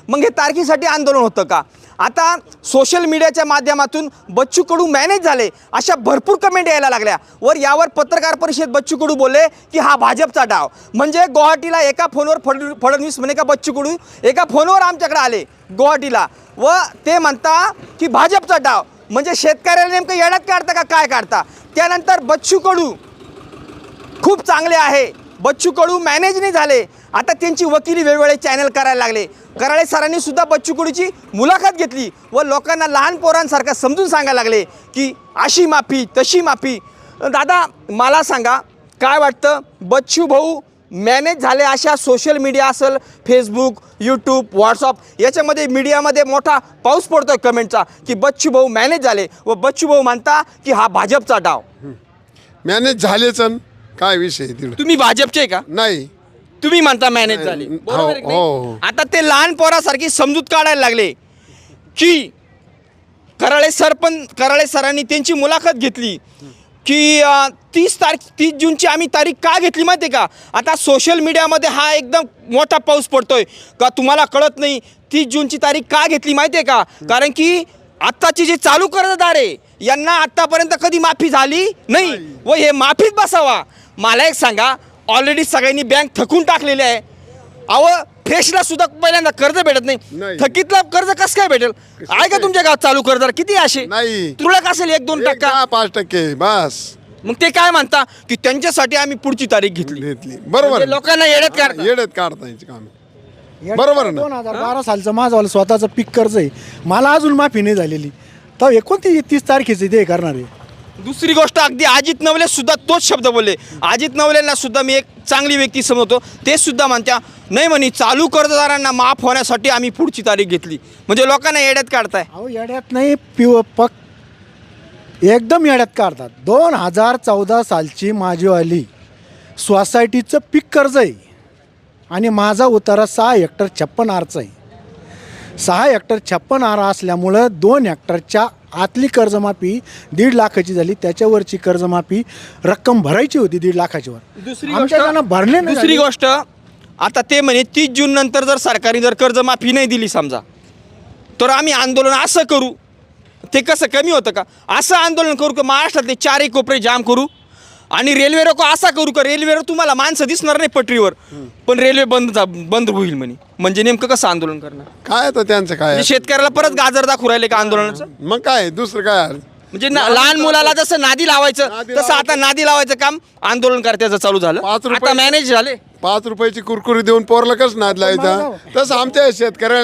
मग हे तारखेसाठी आंदोलन होतं का? आता सोशल मीडियाच्या माध्यमातून बच्चू कडू मॅनेज झाले अशा भरपूर कमेंट यायला लागल्या. वर यावर पत्रकार परिषद बच्चू कडू बोलले की हा भाजपचा डाव. म्हणजे गुवाहाटीला एका फोनवर फडणवीस म्हणे का बच्चू कडू एका फोनवर आमच्याकडे आले गुवाहाटीला व ते म्हणता की भाजपचा डाव. म्हणजे शेतकऱ्याला नेमकं येड्यात काढता का काय काढता? त्यानंतर बच्चू कडू खूप चांगले आहे, बच्चू कडू मॅनेज नाही झाले. आता त्यांची वकिली वेगवेगळे चॅनल करायला लागले. कराळे सरांनी सुद्धा बच्चू कडूची मुलाखत घेतली व लोकांना लहान पोरांसारखं समजून सांगायला लागले की अशी माफी तशी माफी. दादा मला सांगा काय वाटतं, बच्चू भाऊ मॅनेज झाले अशा सोशल मीडिया असेल फेसबुक यूट्यूब व्हॉट्सअप याच्यामध्ये मीडियामध्ये मोठा पाऊस पडतोय कमेंटचा की बच्चू भाऊ मॅनेज झाले व बच्चू भाऊ म्हणता की हा भाजपचा डाव. मॅनेज झालेच काय विषय तुम्ही भाजपचे का? नाही, तुम्ही म्हणता मॅनेज झाले बरोबर आहे की नाही? हो. आता ते लहान पोरासारखी समजूत काढायला लागले की कराळे सरांनी त्यांची मुलाखत घेतली की 30 जूनची आम्ही तारीख का घेतली माहिती आहे का? आता सोशल मीडियामध्ये हा एकदम मोठा पाऊस पडतोय का तुम्हाला कळत नाही 30 जूनची तारीख का घेतली माहिती आहे का? कारण की आत्ताचे जे चालू कर्जदार आहे यांना आत्तापर्यंत कधी माफी झाली नाही व हे माफीत बसावा. मला एक सांगा, ऑलरेडी सगळ्यांनी बँक थकून टाकलेली आहे. अहो फ्रेशला सुद्धा पहिल्यांदा कर्ज भेटत नाही, थकीतला कर्ज कसं काय भेटेल? आहे का तुमच्या गावात चालू कर्जदार किती असे? नाही, तुरळक असेल 1-2% 5% बस. मग ते काय म्हणता की त्यांच्यासाठी आम्ही पुढची तारीख घेतली. बरोबर, म्हणजे लोकांना येड्यात काढता. येड्यात काढता याचे काम. बरोबर ना. 2012 सालचं माझं स्वतःचं पीक कर्ज आहे, मला अजून माफी नाही झालेली. तर एकोणतीस 30 तारखेचे ते करणार आहे. दुसरी गोष्ट अगदी अजित नवले सुद्धा तोच शब्द बोलले. अजित नवलेंना सुद्धा मी एक चांगली व्यक्ती समजतो. ते सुद्धा म्हणत्या नाही म्हणे चालू कर्जदारांना माफ होण्यासाठी आम्ही पुढची तारीख घेतली. म्हणजे लोकांना येड्यात काढताय. अहो येड्यात नाही, एकदम येड्यात काढतात. 2014 सालची माझीवाली सोसायटीचं पीक कर्ज आहे आणि माझा उतारा 6 हेक्टर 56 आरचा आहे. 6 हेक्टर 56 आर असल्यामुळं 2 हेक्टरच्या आतली कर्जमाफी 1.5 लाखाची झाली. त्याच्यावरची कर्जमाफी रक्कम भरायची होती 1.5 लाखाची वर. आमच्याकडनं भरले नाही. दुसरी गोष्ट आता ते म्हणे 30 जून नंतर जर सरकारने जर कर्जमाफी नाही दिली समजा तर आम्ही आंदोलन असं करू. ते कसं कमी होतं का? असं आंदोलन करू का महाराष्ट्रातले 4 कोपरे जाम करू आणि रेल्वे रोको असा करू का रेल्वेवर तुम्हाला माणसं दिसणार नाही पटरीवर पण रेल्वे बंद होईल म्हणे. म्हणजे नेमकं कसं आंदोलन करणार? काय तर त्यांचं काय म्हणजे शेतकऱ्याला परत गाजर दाखवू राहिले का आंदोलनाचं? मग काय दुसरं काय? म्हणजे लहान मुलाला जसं नादी लावायचं तसं आता नादी लावायचं काम आंदोलनकर्त्याचं चालू झालं. 5 रुपये आता मॅनेज झाले. 5 रुपयाची कुरकुरी देऊन पोरला कसं नाद लावायचा तसं आमच्या शेतकऱ्याला